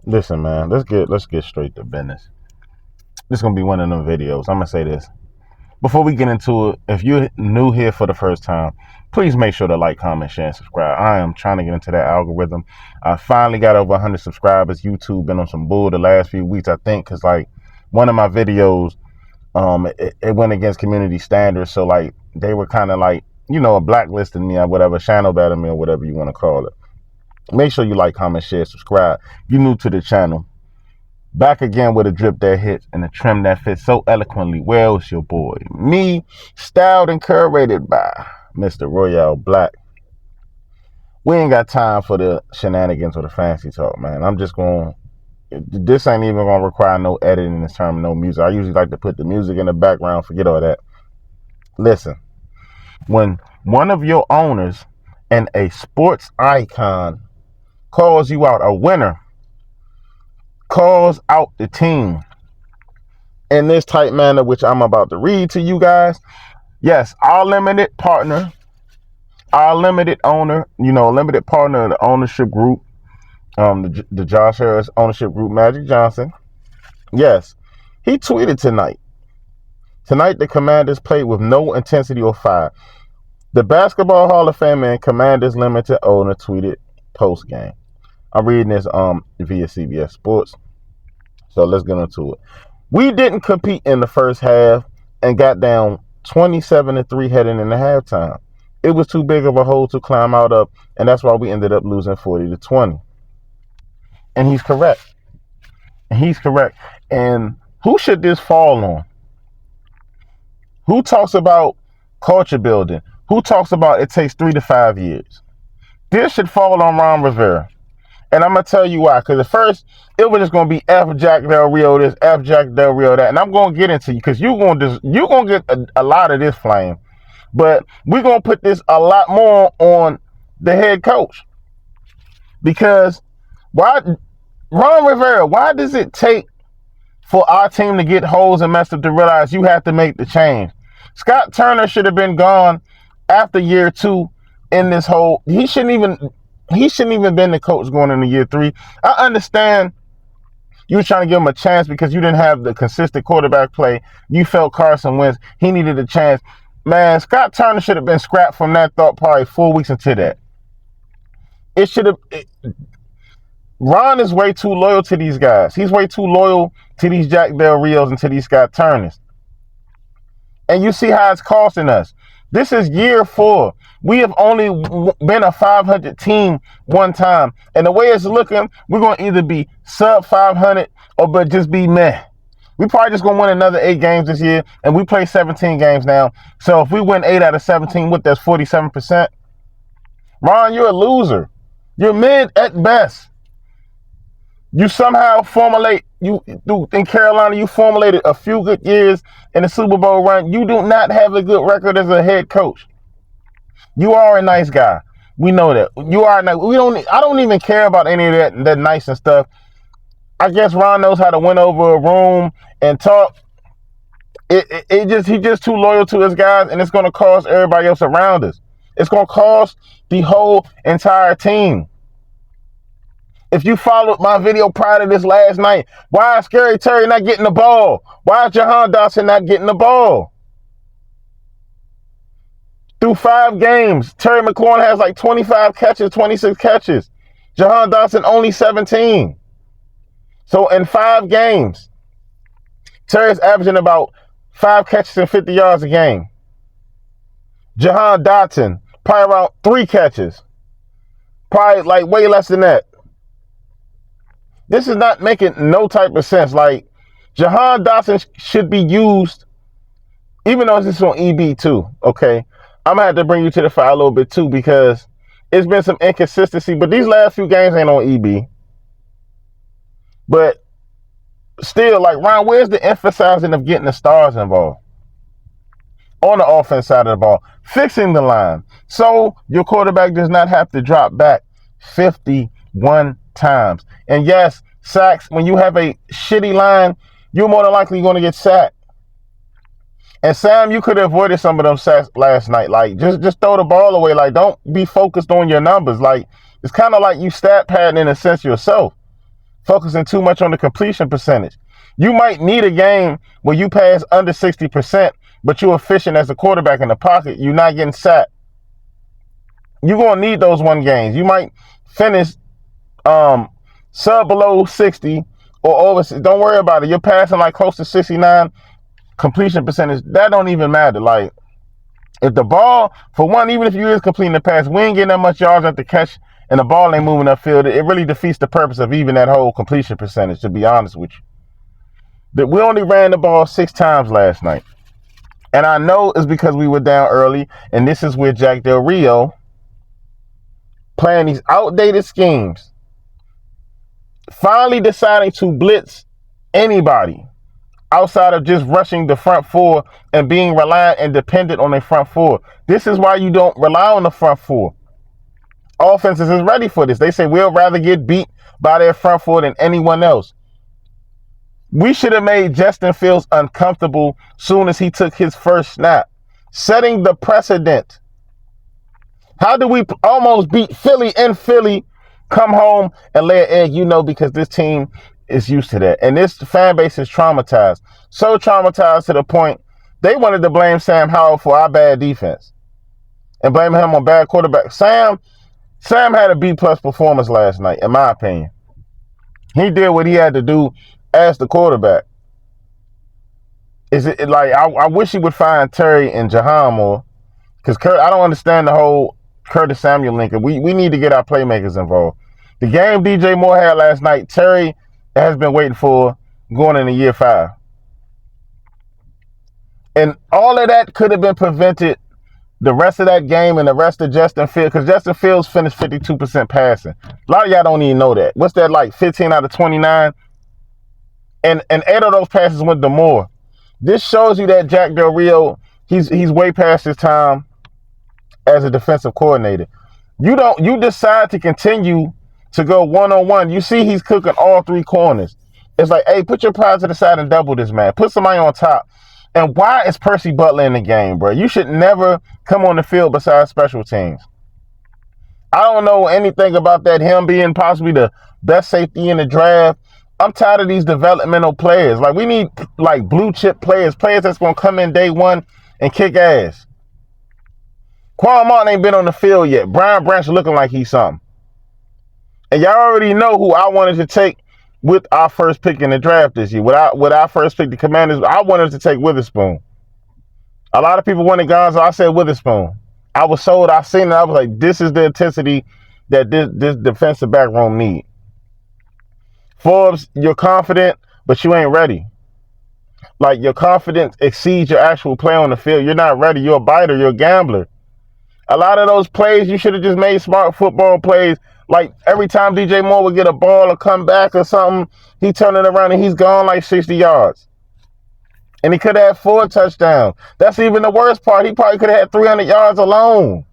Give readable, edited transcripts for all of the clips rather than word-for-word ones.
Listen, man, let's get straight to business. This is gonna be one of them videos. I'm gonna say this. Before we get into it, if you're new here for the first time, please make sure to like, comment, share, and subscribe. I am trying to get into that algorithm. I finally got over 100 subscribers. YouTube been on some bull the last few weeks, I think, because like one of my videos, it went against community standards. So like they were kind of like, blacklisting me or whatever, shadow banning me or whatever you want to call it. Make sure you like, comment, share, subscribe. If you're new to the channel, back again with a drip that hits and a trim that fits so eloquently well. It's your boy, me, styled and curated by Mr. Royale Black. We ain't got time for the shenanigans or the fancy talk, man. This ain't even gonna require no editing in terms of no music. I usually like to put the music in the background, forget all that. Listen, when one of your owners and a sports icon calls you out, a winner calls out the team in this type manner, which I'm about to read to you guys. Yes, our limited partner, our limited owner, limited partner of the ownership group, the Josh Harris ownership group, Magic Johnson. Yes, he tweeted tonight. Tonight, the Commanders played with no intensity or fire. The Basketball Hall of Fame and Commanders limited owner tweeted post game. I'm reading this via CBS Sports. So let's get into it. We didn't compete in the first half and got down 27-3 heading into halftime. It was too big of a hole to climb out of, and that's why we ended up losing 40-20. And he's correct. And who should this fall on? Who talks about culture building? Who talks about it takes 3 to 5 years? This should fall on Ron Rivera. And I'm going to tell you why. Because at first, it was just going to be F Jack Del Rio this, F Jack Del Rio that. And I'm going to get into you because you're going to get a lot of this flame. But we're going to put this a lot more on the head coach. Because Ron Rivera, why does it take for our team to get holes and messed up to realize you have to make the change? Scott Turner should have been gone after year 2 in this whole. He shouldn't even been the coach going into year 3. I understand you were trying to give him a chance because you didn't have the consistent quarterback play. You felt Carson Wentz. He needed a chance. Man, Scott Turner should have been scrapped from that thought probably 4 weeks into that. It should have. Ron is way too loyal to these guys. He's way too loyal to these Jack Del Rios and to these Scott Turners. And you see how it's costing us. This is year 4. We have only been a 500 team one time. And the way it's looking, we're going to either be sub 500 or but just be meh. We probably just going to win another 8 games this year. And we play 17 games now. So if we win 8 out of 17, that's 47%. Ron, you're a loser. You're mid at best. You somehow in Carolina, you formulated a few good years in the Super Bowl run. You do not have a good record as a head coach. You are a nice guy. We know that. You are nice. I don't even care about any of that nice and stuff. I guess Ron knows how to win over a room and talk. He's just too loyal to his guys, and it's going to cost everybody else around us. It's going to cost the whole entire team. If you followed my video prior to this last night, why is Scary Terry not getting the ball? Why is Jahan Dotson not getting the ball? Through 5 games, Terry McLaurin has like 25 catches, 26 catches. Jahan Dotson only 17. So in 5 games, Terry's averaging about 5 catches and 50 yards a game. Jahan Dotson, probably around 3 catches. Probably like way less than that. This is not making no type of sense. Like, Jahan Dotson should be used, even though this is on EB too, okay? I'm going to have to bring you to the fire a little bit too because it's been some inconsistency, but these last few games ain't on EB. But still, like, Ron, where's the emphasizing of getting the stars involved? On the offense side of the ball, fixing the line. So your quarterback does not have to drop back 51 times. And yes, sacks, when you have a shitty line, you're more than likely going to get sacked. And Sam, you could have avoided some of them sacks last night. Like, just throw the ball away. Like, don't be focused on your numbers. Like, it's kind of like you stat padding in a sense yourself. focusing too much on the completion percentage. You might need a game where you pass under 60%, but you're efficient as a quarterback in the pocket. You're not getting sacked. You're going to need those one games. You might finish sub below 60 or over. Don't worry about it. You're passing like close to 69 completion percentage. That don't even matter. Like, if the ball, for one, even if you is completing the pass, we ain't getting that much yards at the catch and the ball ain't moving upfield, it really defeats the purpose of even that whole completion percentage, to be honest with you. That we only ran the ball 6 times last night. And I know it's because we were down early, and this is where Jack Del Rio playing these outdated schemes, finally deciding to blitz anybody outside of just rushing the front four and being reliant and dependent on their front four. This is why you don't rely on the front four. Offenses is ready for this. They say we'll rather get beat by their front four than anyone else. We should have made Justin Fields uncomfortable soon as he took his first snap, setting the precedent. How do we almost beat Philly in Philly, come home and lay an egg? You know, because this team is used to that. And this fan base is traumatized. So traumatized to the point they wanted to blame Sam Howell for our bad defense and blame him on bad quarterback. Sam had a B-plus performance last night, in my opinion. He did what he had to do as the quarterback. Is it like I wish he would find Terry and Jahan more, because I don't understand the whole Curtis Samuel link. We need to get our playmakers involved. The game DJ Moore had last night, Terry has been waiting for going into year 5. And all of that could have been prevented, the rest of that game and the rest of Justin Fields, because Justin Fields finished 52% passing. A lot of y'all don't even know that. What's that like, 15 out of 29? And 8 of those passes went to Moore. This shows you that Jack Del Rio, he's way past his time as a defensive coordinator. You decide to continue to go one-on-one. You see he's cooking all 3 corners. It's like, hey, put your pride to the side and double this man. Put somebody on top. And why is Percy Butler in the game, bro? You should never come on the field besides special teams. I don't know anything about that, him being possibly the best safety in the draft. I'm tired of these developmental players. Like, we need like blue chip players that's going to come in day one and kick ass. Quan Martin ain't been on the field yet. Brian Branch looking like he's something. And y'all already know who I wanted to take with our first pick in the draft this year. With our first pick, the Commanders, I wanted to take Witherspoon. A lot of people wanted Gonzo. I said Witherspoon. I was sold. I seen it. I was like, this is the intensity that this defensive back room need. Forbes, you're confident, but you ain't ready. Like, your confidence exceeds your actual play on the field. You're not ready. You're a biter. You're a gambler. A lot of those plays, you should have just made smart football plays. Like, every time DJ Moore would get a ball or come back or something, he turned it around and he's gone like 60 yards. And he could have had 4 touchdowns. That's even the worst part. He probably could have had 300 yards alone.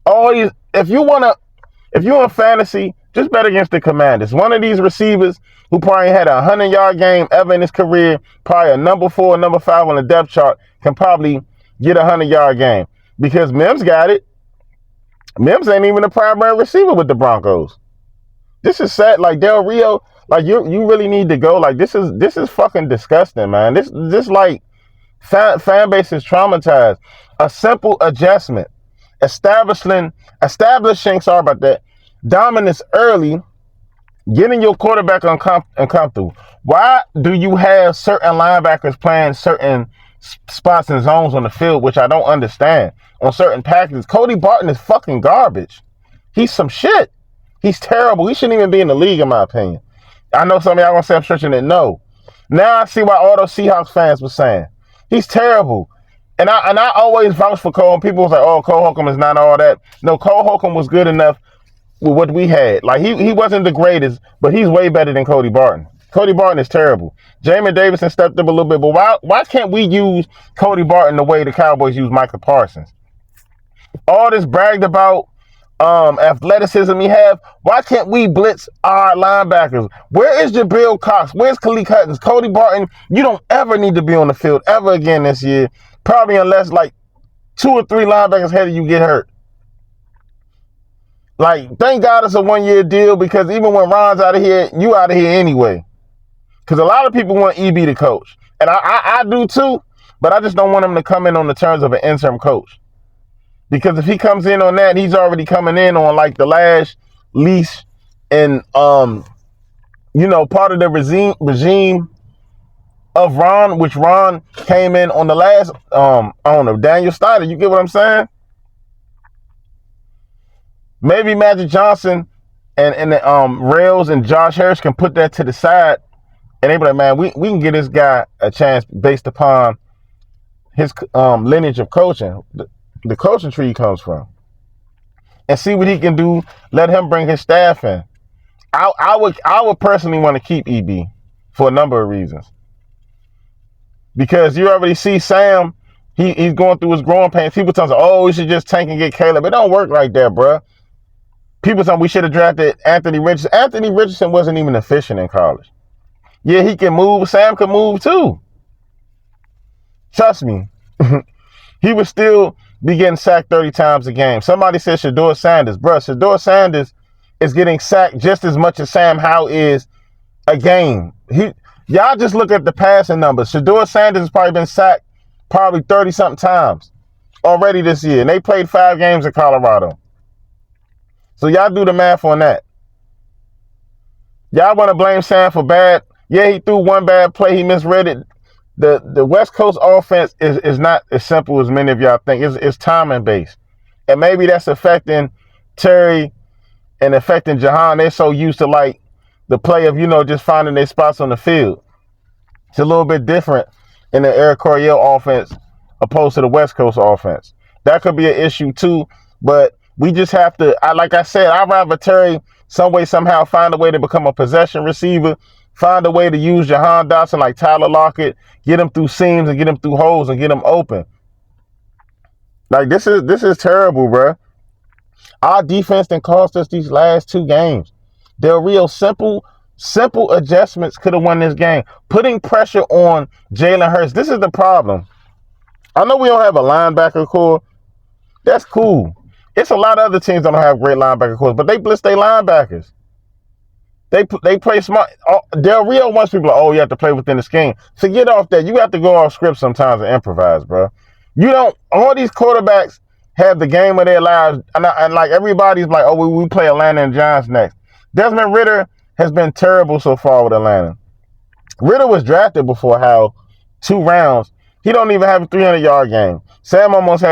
If you're in fantasy, just bet against the Commanders. One of these receivers who probably had a 100-yard game ever in his career, probably a number 4 or number 5 on the depth chart, can probably get a 100-yard game. Because Mims got it. Mims ain't even the primary receiver with the Broncos. This is sad. Like, Del Rio, like, you really need to go. Like, this is fucking disgusting, man. This like fan base is traumatized. A simple adjustment, establishing sorry about that, dominance early, getting your quarterback uncomfortable. Why do you have certain linebackers playing certain spots and zones on the field, which I don't understand, on certain packages? Cody Barton is fucking garbage. He's some shit. He's terrible. He shouldn't even be in the league, in my opinion. I know some of y'all gonna say I'm stretching it. No. Now I see why all those Seahawks fans were saying he's terrible. And I always vouch for Cole. People was like, oh, Cole Holcomb is not all that. No, Cole Holcomb was good enough with what we had. Like, he wasn't the greatest, but he's way better than Cody Barton. Cody Barton is terrible. Jamin Davidson stepped up a little bit, but why can't we use Cody Barton the way the Cowboys use Micah Parsons? All this bragged about athleticism he have. Why can't we blitz our linebackers? Where is Jabril Cox? Where's Khaleke Hutchins? Cody Barton, you don't ever need to be on the field ever again this year. Probably unless like 2 or 3 linebackers ahead of you get hurt. Like, thank God it's a 1-year deal, because even when Ron's out of here, you out of here anyway. Because a lot of people want EB to coach. And I do too, but I just don't want him to come in on the terms of an interim coach. Because if he comes in on that, he's already coming in on like the last leash and part of the regime of Ron, which Ron came in on the last I don't know, Daniel Snyder. You get what I'm saying? Maybe Magic Johnson and Rails and Josh Harris can put that to the side, and they be like, man, we can give this guy a chance based upon his lineage of coaching, the coaching tree he comes from, and see what he can do. Let him bring his staff in. I would personally want to keep EB for a number of reasons, because you already see Sam. He's going through his growing pains. People tell us, oh, we should just tank and get Caleb. It don't work like that, bro. People tell me we should have drafted Anthony Richardson. Anthony Richardson wasn't even efficient in college. Yeah, he can move. Sam can move too. Trust me. He would still be getting sacked 30 times a game. Somebody said Shedeur Sanders. Bro, Shedeur Sanders is getting sacked just as much as Sam Howell is a game. Y'all just look at the passing numbers. Shedeur Sanders has probably been sacked 30-something times already this year. And they played 5 games in Colorado. So y'all do the math on that. Y'all want to blame Sam for bad. Yeah, he threw one bad play. He misread it. The West Coast offense is not as simple as many of y'all think. It's timing based. And maybe that's affecting Terry and affecting Jahan. They're so used to like the play of, just finding their spots on the field. It's a little bit different in the Eric Coryell offense opposed to the West Coast offense. That could be an issue too, but we just have to, like I said, I'd rather Terry some way, somehow find a way to become a possession receiver, find a way to use Jahan Dotson like Tyler Lockett, get him through seams and get him through holes and get him open. Like, this is terrible, bro. Our defense done cost us these last 2 games. They're real simple adjustments could have won this game. Putting pressure on Jalen Hurts. This is the problem. I know we don't have a linebacker core. That's cool. It's a lot of other teams that don't have great linebacker cores, but they blitz their linebackers. They play smart. Del Rio wants people like, oh, you have to play within the scheme. So get off that. You have to go off script sometimes and improvise, bro. You don't. All these quarterbacks have the game of their lives, and like everybody's like, oh, we play Atlanta and Giants next. Desmond Ridder has been terrible so far with Atlanta. Ridder was drafted before how 2 rounds. He don't even have a 300-yard game. Sam almost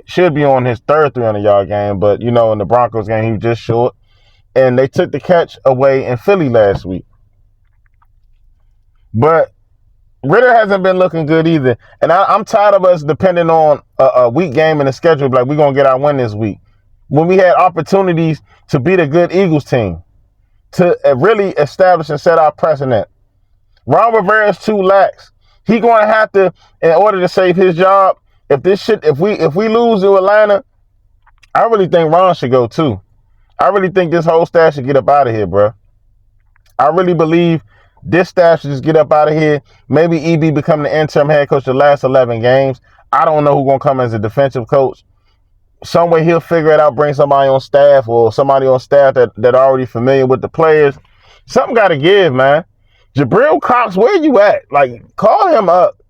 should be on his 3rd 300-yard game, but, in the Broncos game, he was just short. And they took the catch away in Philly last week. But Ridder hasn't been looking good either. And I'm tired of us depending on a weak game in the schedule. Like, we're going to get our win this week. When we had opportunities to beat a good Eagles team, to really establish and set our precedent. Ron Rivera is too lax. He going to have to, in order to save his job, if we lose to Atlanta, I really think Ron should go too. I really think this whole staff should get up out of here, bro. I really believe this staff should just get up out of here. Maybe EB become the interim head coach the last 11 games. I don't know who's going to come as a defensive coach. Some way he'll figure it out, bring somebody on staff or somebody on staff that already familiar with the players. Something got to give, man. Jabril Cox, where you at? Like, call him up.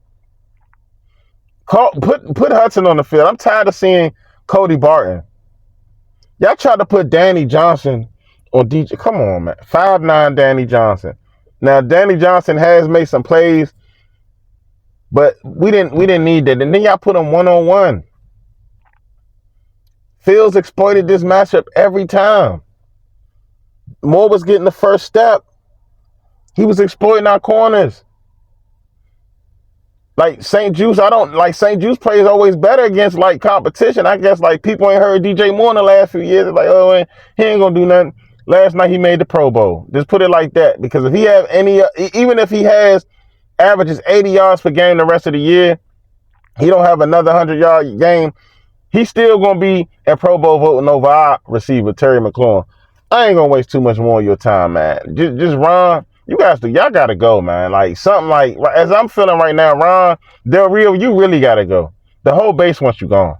Put Hudson on the field. I'm tired of seeing Cody Barton. Y'all tried to put Danny Johnson on DJ. Come on, man. 5'9" Danny Johnson. Now, Danny Johnson has made some plays, but we didn't need that. And then y'all put him one-on-one. Fields exploited this matchup every time. Moore was getting the first step. He was exploiting our corners. Like St. Juice, St. Juice plays always better against like competition. I guess like people ain't heard DJ Moore in the last few years. It's like, oh, he ain't gonna do nothing. Last night he made the Pro Bowl. Just put it like that. Because if he have even if he has averages 80 yards per game the rest of the year, he don't have another 100-yard game, he's still gonna be a Pro Bowl voting over our receiver, Terry McLaurin. I ain't gonna waste too much more of your time, man. Just Ron. Y'all gotta go, man. Like something like as I'm feeling right now, Ron, Del Rio, you really gotta go. The whole base wants you gone.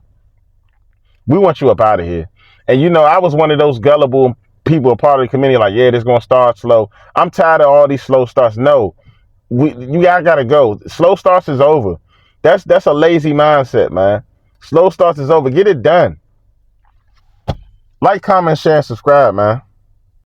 We want you up out of here. And I was one of those gullible people, a part of the community, like, yeah, this gonna start slow. I'm tired of all these slow starts. No, you gotta go. Slow starts is over. That's a lazy mindset, man. Slow starts is over. Get it done. Like, comment, share, and subscribe, man.